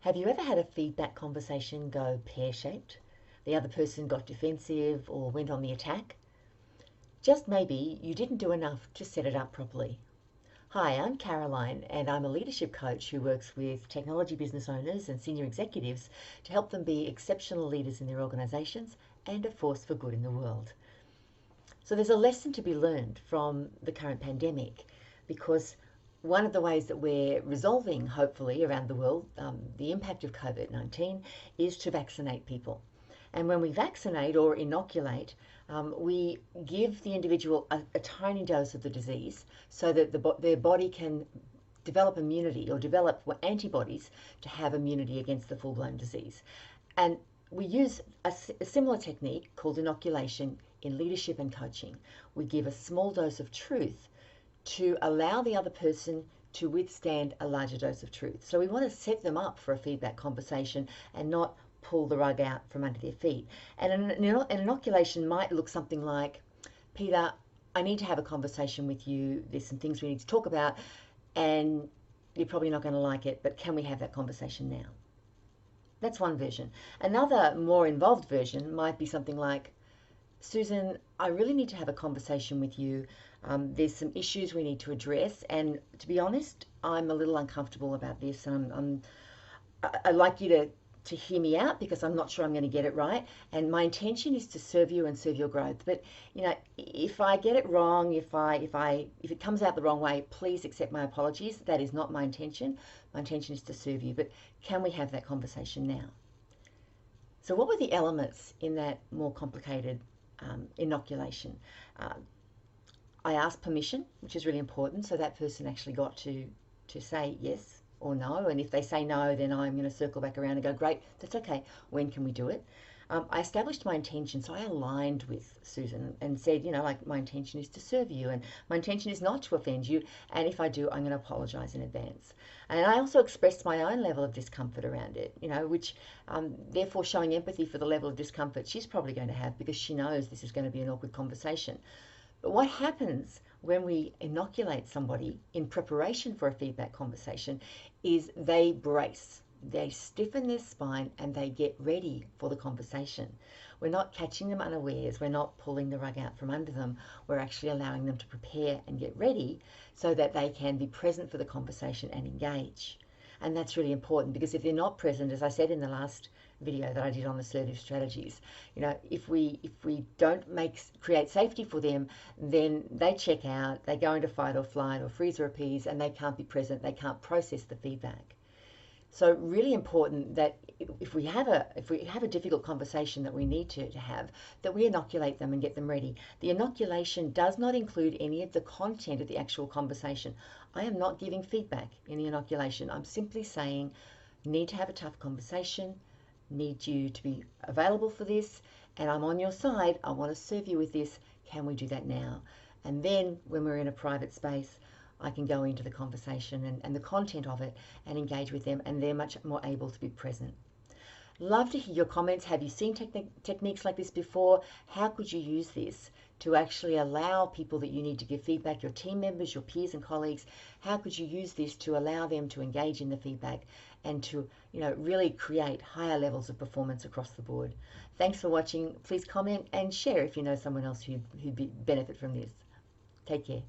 Have you ever had a feedback conversation go pear-shaped? The other person got defensive or went on the attack? Just maybe you didn't do enough to set it up properly. Hi, I'm Caroline, and I'm a leadership coach who works with technology business owners and senior executives to help them be exceptional leaders in their organizations and a force for good in the world. So there's a lesson to be learned from the current pandemic, because one of the ways that we're resolving, hopefully, around the world, the impact of COVID-19 is to vaccinate people. And when we vaccinate or inoculate, we give the individual a tiny dose of the disease so that their body can develop immunity or develop antibodies to have immunity against the full-blown disease. And we use a similar technique called inoculation in leadership and coaching. We give a small dose of truth to allow the other person to withstand a larger dose of truth. So we want to set them up for a feedback conversation and not pull the rug out from under their feet. And an inoculation might look something like, Peter, I need to have a conversation with you. There's some things we need to talk about, and you're probably not going to like it, but can we have that conversation now? That's one version. Another more involved version might be something like, Susan, I really need to have a conversation with you. There's some issues we need to address, and to be honest, I'm a little uncomfortable about this. I'd like you to hear me out because I'm not sure I'm going to get it right, and my intention is to serve you and serve your growth. But you know, if I get it wrong, if it comes out the wrong way, please accept my apologies. That is not my intention. My intention is to serve you. But can we have that conversation now? So what were the elements in that more complicated inoculation? I asked permission, which is really important, so that person actually got to say yes or no, and if they say no, then I'm going to circle back around and go, great, that's okay, when can we do it? I established my intention, so I aligned with Susan and said, you know, like, my intention is to serve you, and my intention is not to offend you, and if I do, I'm going to apologize in advance. And I also expressed my own level of discomfort around it, you know, which therefore showing empathy for the level of discomfort she's probably going to have because she knows this is going to be an awkward conversation. But what happens when we inoculate somebody in preparation for a feedback conversation is they brace, they stiffen their spine, and they get ready for the conversation. We're not catching them unawares, we're not pulling the rug out from under them, we're actually allowing them to prepare and get ready so that they can be present for the conversation and engage. And that's really important, because if they're not present, as I said in the last video that I did on assertive strategies, you know, if we don't create safety for them, then they check out, they go into fight or flight or freeze or appease, and they can't be present, they can't process the feedback. So really important that if we have a difficult conversation that we need to have, that we inoculate them and get them ready. The inoculation does not include any of the content of the actual conversation. I am not giving feedback in the inoculation. I'm simply saying, need to have a tough conversation, need you to be available for this, and I'm on your side. I want to serve you with this. Can we do that now? And then when we're in a private space, I can go into the conversation and the content of it and engage with them, and they're much more able to be present. Love to hear your comments. Have you seen techniques like this before? How could you use this to actually allow people that you need to give feedback, your team members, your peers and colleagues? How could you use this to allow them to engage in the feedback and to, you know, really create higher levels of performance across the board? Thanks for watching. Please comment and share if you know someone else who'd benefit from this. Take care.